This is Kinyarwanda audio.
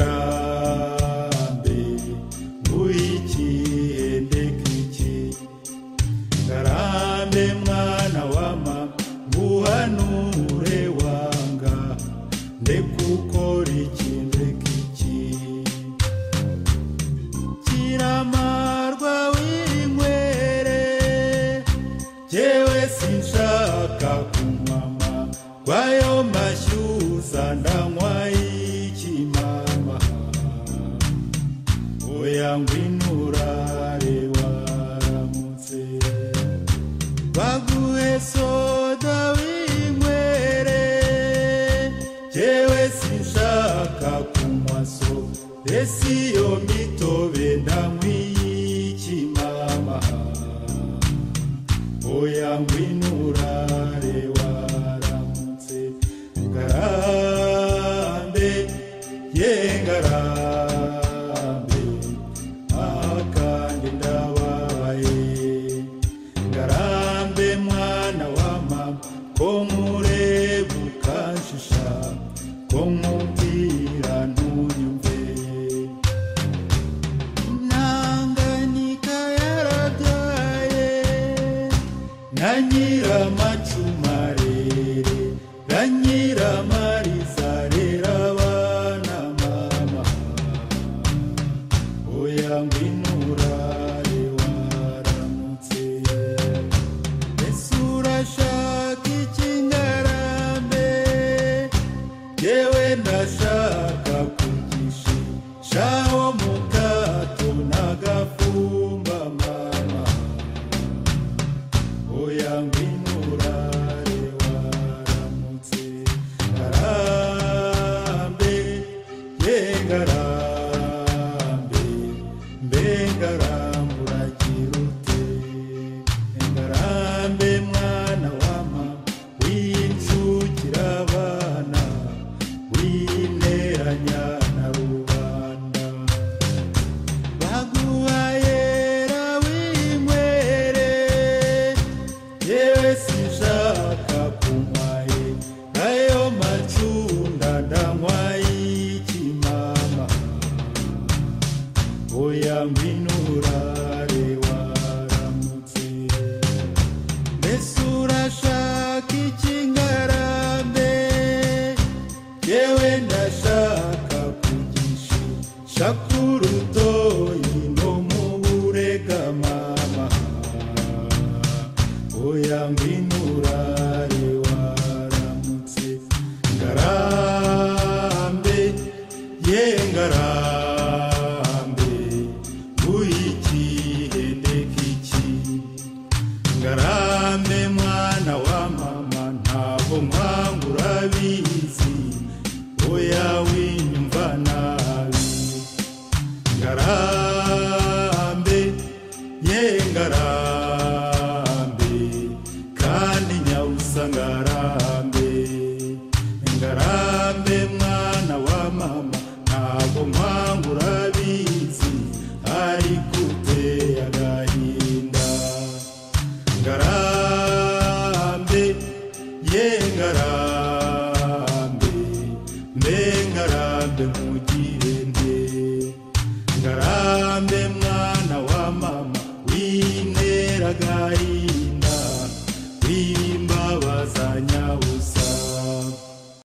ngarambe nguikihende kiki ngarambe mwana wama nguhanure wanga ndekukora ikinde kiki kiramarwa w'inywere jewe sinshaka kumama kwayo mashyuza ndanywa ikimama oya ngwinurare waramutse baguhe soda w'inywere jewe sinshaka kunywa so esi yo mitobe ndanywa ikimama oya ngwinurare waramutse ngarambe ye ngarambe akandi ndababaye ngarambe mwana wa mama ko nkureba ukanshisha ko nkubwira ntunyumve Nanganika yarabyaye na nyiramacumarere na nyiramarizarera abana mama oya ngwinurare waramutse ese urashaka iki ngarambe yewe ndashaka kugishishaho mu kato n'agafumba mama oya ngwinurare waramutse ngarambe ye ngarambe mbe ngarambe uragira ute ngarambe mwana wa mama w'inzukira abana w'interanya na rubanda baguhayera w'inywere yewe sinshaka kunywaye nayo macunda ndanywa ikimama oya ngwinurare waramutse mbese urashaka iki ngarambe yewe ndashaka kugishisha ku rutoyi no mu burega mama oya ngwinurare waramutse ngarambe ye ngarambe nguikihende kiki ngarambe mwana wa mama ntabwo nkwanga urabizi oya winyumva nabi ngarambe ye ngarambe kandi nyawusa ngarambe ngarambe